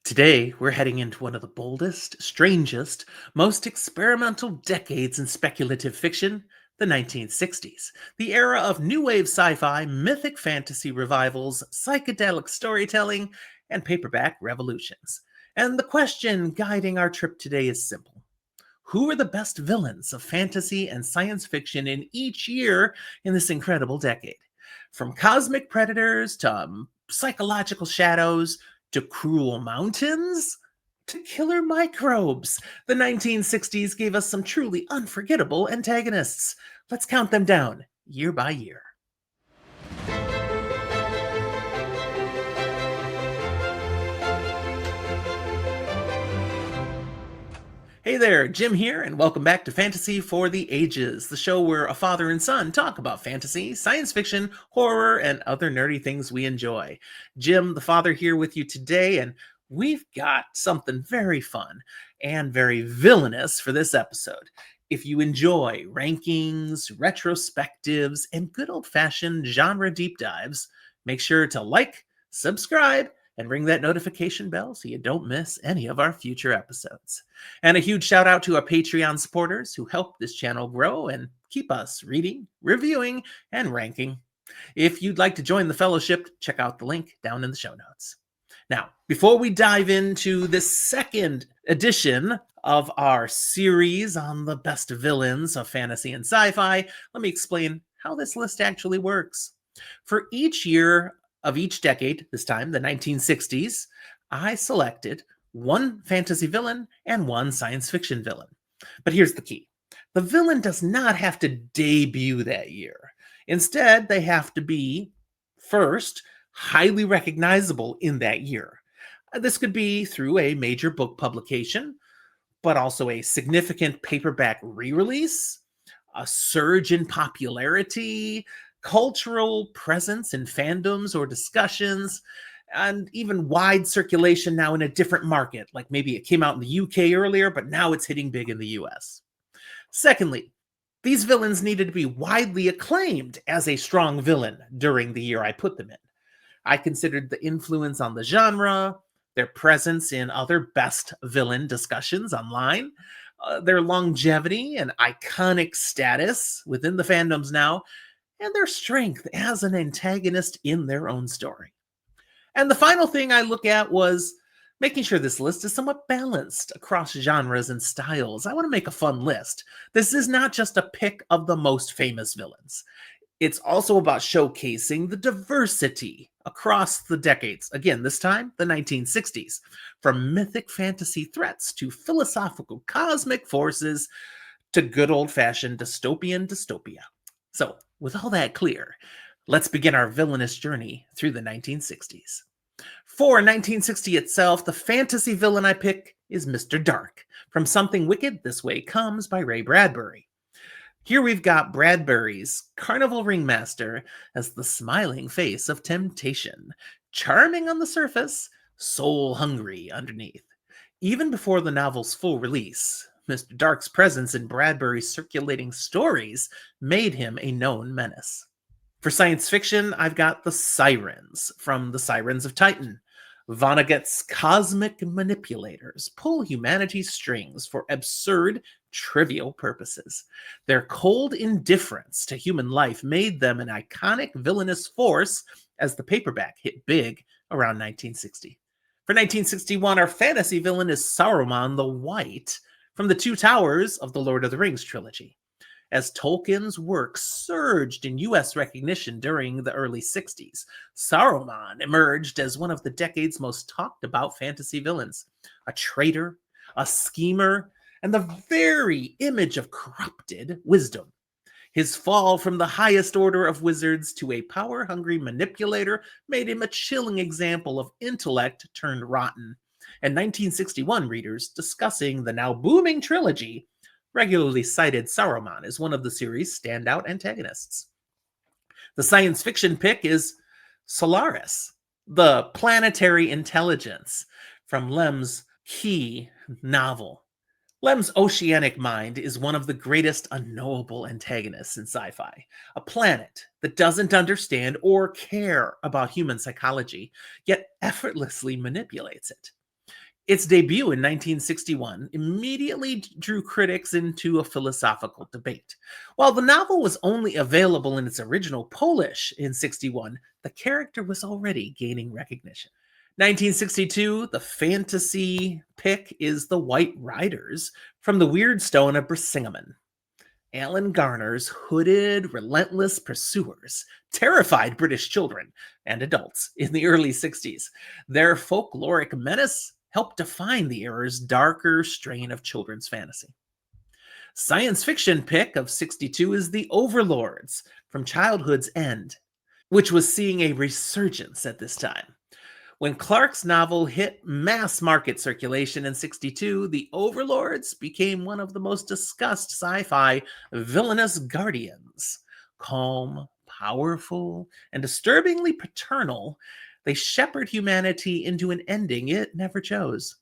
Today, we're heading into one of the boldest, strangest, most experimental decades in speculative fiction, the 1960s, the era of new wave sci fi, mythic fantasy revivals, psychedelic storytelling, and paperback revolutions. And the question guiding our trip today is simple: who are the best villains of fantasy and science fiction in each year in this incredible decade? From cosmic predators to psychological shadows to cruel mountains to killer microbes, the 1960s gave us some truly unforgettable antagonists. Let's count them down year by year. Hey there, Jim here, and welcome back to Fantasy for the Ages, the show where a father and son talk about fantasy, science fiction, horror, and other nerdy things we enjoy. Jim, the father, here with you today, and we've got something very fun and very villainous for this episode. If you enjoy rankings, retrospectives, and good old fashioned genre deep dives, make sure to like, subscribe, and ring that notification bell so you don't miss any of our future episodes. And a huge shout out to our Patreon supporters who help this channel grow and keep us reading, reviewing, and ranking. If you'd like to join the fellowship, check out the link down in the show notes. Now, before we dive into this second edition of our series on the best villains of fantasy and sci-fi, let me explain how this list actually works. For each year of each decade, this time the 1960s, I selected one fantasy villain and one science fiction villain. But here's the key: the villain does not have to debut that year. Instead, they have to be, first, highly recognizable in that year. This could be through a major book publication, but also a significant paperback re-release, a surge in popularity, cultural presence in fandoms or discussions, and even wide circulation now in a different market. Like maybe it came out in the UK earlier, but now it's hitting big in the US. Secondly, these villains needed to be widely acclaimed as a strong villain during the year I put them in. I considered the influence on the genre, their presence in other best villain discussions online, their longevity and iconic status within the fandoms now, and their strength as an antagonist in their own story. And the final thing I look at was making sure this list is somewhat balanced across genres and styles. I want to make a fun list. This is not just a pick of the most famous villains. It's also about showcasing the diversity across the decades. Again, this time, the 1960s. From mythic fantasy threats to philosophical cosmic forces to good old-fashioned dystopian dystopia. So, with all that clear, let's begin our villainous journey through the 1960s. For 1960 itself, the fantasy villain I pick is Mr. Dark, from Something Wicked This Way Comes by Ray Bradbury. Here we've got Bradbury's carnival ringmaster as the smiling face of temptation, charming on the surface, soul-hungry underneath. Even before the novel's full release, Mr. Dark's presence in Bradbury's circulating stories made him a known menace. For science fiction, I've got the Sirens from The Sirens of Titan. Vonnegut's cosmic manipulators pull humanity's strings for absurd, trivial purposes. Their cold indifference to human life made them an iconic villainous force as the paperback hit big around 1960. For 1961, our fantasy villain is Saruman the White from the Two Towers of the Lord of the Rings trilogy. As Tolkien's work surged in US recognition during the early 60s, Saruman emerged as one of the decade's most talked about fantasy villains. A traitor, a schemer, and the very image of corrupted wisdom. His fall from the highest order of wizards to a power-hungry manipulator made him a chilling example of intellect turned rotten. And 1961 readers discussing the now booming trilogy regularly cited Saruman as one of the series' standout antagonists. The science fiction pick is Solaris, the planetary intelligence from Lem's key novel. Lem's oceanic mind is one of the greatest unknowable antagonists in sci-fi. A planet that doesn't understand or care about human psychology, yet effortlessly manipulates it. Its debut in 1961 immediately drew critics into a philosophical debate. While the novel was only available in its original Polish in 61, the character was already gaining recognition. 1962, the fantasy pick is The White Riders from the Weird Stone of Brisingamen. Alan Garner's hooded, relentless pursuers terrified British children and adults in the early 60s. Their folkloric menace helped define the era's darker strain of children's fantasy. Science fiction pick of 62 is The Overlords from Childhood's End, which was seeing a resurgence at this time. When Clark's novel hit mass market circulation in 62, the Overlords became one of the most discussed sci fi villainous guardians. Calm, powerful, and disturbingly paternal, they shepherd humanity into an ending it never chose.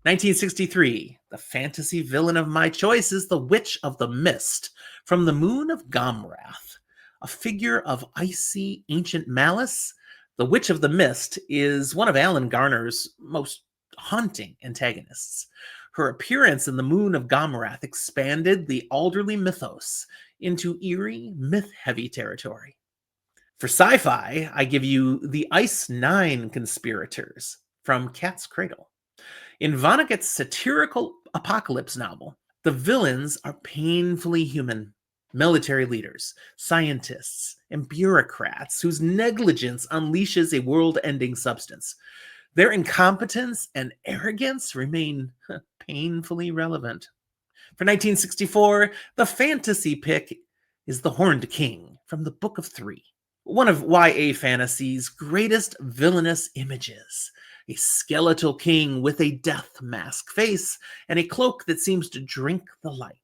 1963, the fantasy villain of my choice is the Witch of the Mist from the Moon of Gomrath, a figure of icy ancient malice. The Witch of the Mist is one of Alan Garner's most haunting antagonists. Her appearance in the Moon of Gomrath expanded the Alderley mythos into eerie, myth-heavy territory. For sci-fi, I give you The Ice Nine Conspirators from Cat's Cradle. In Vonnegut's satirical apocalypse novel, the villains are painfully human. Military leaders, scientists, and bureaucrats whose negligence unleashes a world ending substance. Their incompetence and arrogance remain painfully relevant. For 1964, the fantasy pick is The Horned King from the Book of Three, one of YA fantasy's greatest villainous images. A skeletal king with a death mask face and a cloak that seems to drink the light.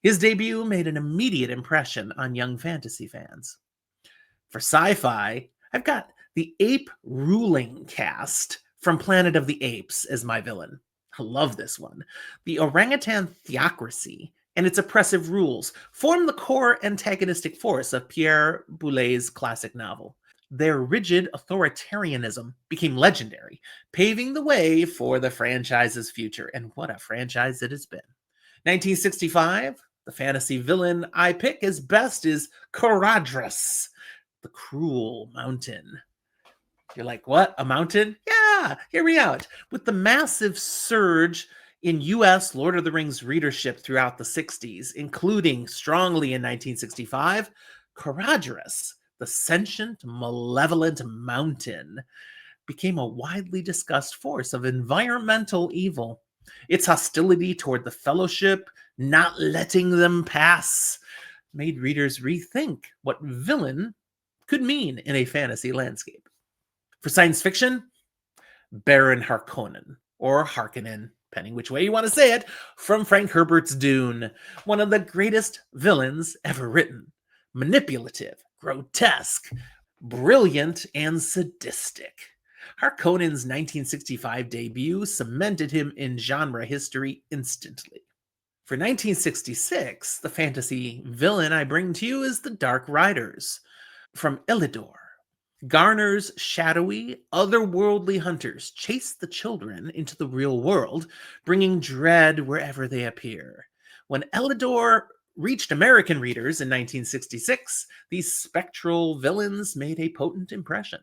His debut made an immediate impression on young fantasy fans. For sci-fi, I've got the ape ruling cast from Planet of the Apes as my villain. I love this one. The orangutan theocracy and its oppressive rules form the core antagonistic force of Pierre Boulez's classic novel. Their rigid authoritarianism became legendary, paving the way for the franchise's future. And what a franchise it has been. 1965, the fantasy villain I pick as best is Caradhras, the cruel mountain. You're like, what? A mountain? Yeah, hear me out. With the massive surge in US Lord of the Rings readership throughout the 60s, including strongly in 1965, Caradhras, the sentient, malevolent mountain, became a widely discussed force of environmental evil. Its hostility toward the Fellowship, not letting them pass, made readers rethink what villain could mean in a fantasy landscape. For science fiction, Baron Harkonnen, or Harkonnen, depending which way you want to say it, from Frank Herbert's Dune, one of the greatest villains ever written. Manipulative, grotesque, brilliant, and sadistic. Harkonnen's 1965 debut cemented him in genre history instantly. For 1966, the fantasy villain I bring to you is the Dark Riders from Elidor. Garner's shadowy, otherworldly hunters chase the children into the real world, bringing dread wherever they appear. When Elidor reached American readers in 1966, these spectral villains made a potent impression.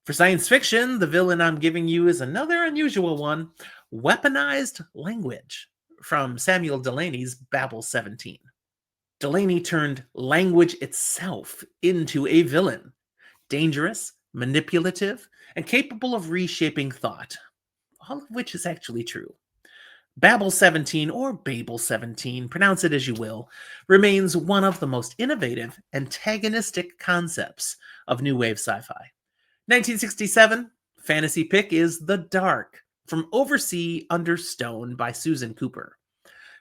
For science fiction, the villain I'm giving you is another unusual one, weaponized language from Samuel Delany's Babel 17. Delany turned language itself into a villain, dangerous, manipulative, and capable of reshaping thought, all of which is actually true. Babel 17, or Babel 17, pronounce it as you will, remains one of the most innovative, antagonistic concepts of New Wave sci-fi. 1967, fantasy pick is The Dark, from Oversea Under Stone by Susan Cooper.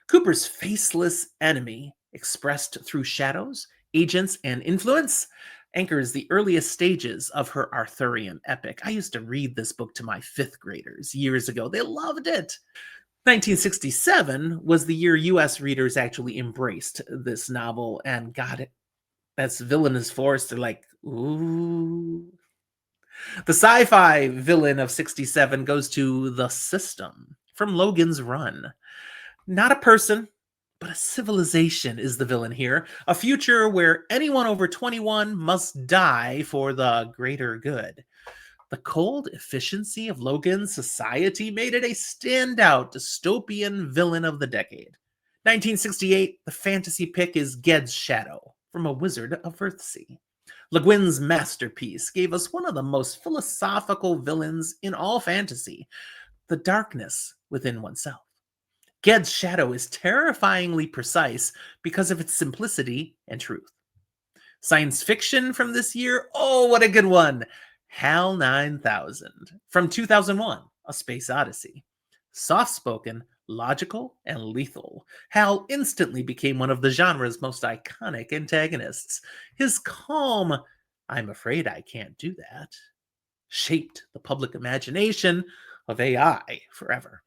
Cooper's faceless enemy, expressed through shadows, agents, and influence, anchors the earliest stages of her Arthurian epic. I used to read this book to my fifth graders years ago. They loved it. 1967 was the year US readers actually embraced this novel and got it. That's villainous force. They're like, ooh. The sci-fi villain of 67 goes to The System from Logan's Run. Not a person, but a civilization is the villain here. A future where anyone over 21 must die for the greater good. The cold efficiency of Logan's society made it a standout dystopian villain of the decade. 1968, the fantasy pick is Ged's Shadow from A Wizard of Earthsea. Le Guin's masterpiece gave us one of the most philosophical villains in all fantasy, the darkness within oneself. Ged's Shadow is terrifyingly precise because of its simplicity and truth. Science fiction from this year, oh, what a good one! HAL 9000 from 2001, A Space Odyssey. Soft-spoken, logical, and lethal, HAL instantly became one of the genre's most iconic antagonists. His calm, "I'm afraid I can't do that," shaped the public imagination of AI forever.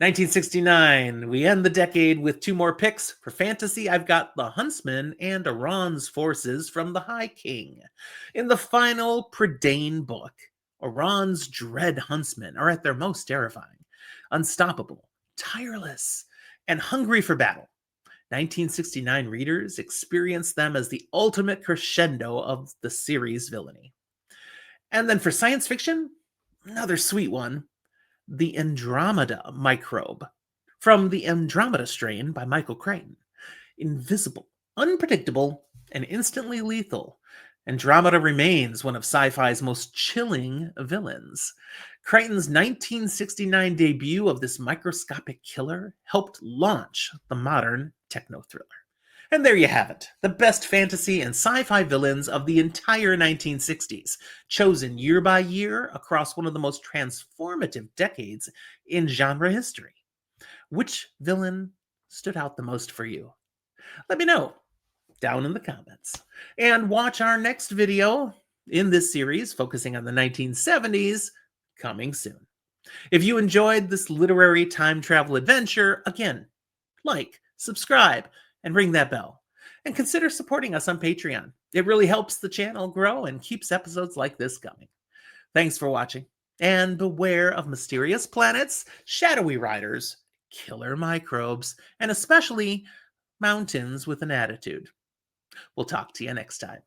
1969, we end the decade with two more picks. For fantasy, I've got the Huntsmen and Iran's forces from the High King. In the final Predane book, Iran's dread huntsmen are at their most terrifying, unstoppable, tireless, and hungry for battle. 1969 readers experience them as the ultimate crescendo of the series' villainy. And then for science fiction, another sweet one, the Andromeda microbe from the Andromeda strain by Michael Crichton. Invisible, unpredictable, and instantly lethal, Andromeda remains one of sci-fi's most chilling villains. Crichton's 1969 debut of this microscopic killer helped launch the modern techno-thriller. And there you have it, the best fantasy and sci-fi villains of the entire 1960s, chosen year by year across one of the most transformative decades in genre history. Which villain stood out the most for you? Let me know down in the comments. And watch our next video in this series focusing on the 1970s coming soon. If you enjoyed this literary time travel adventure, again, like, subscribe, and ring that bell. And consider supporting us on Patreon. It really helps the channel grow and keeps episodes like this coming. Thanks for watching, and beware of mysterious planets, shadowy riders, killer microbes, and especially mountains with an attitude. We'll talk to you next time.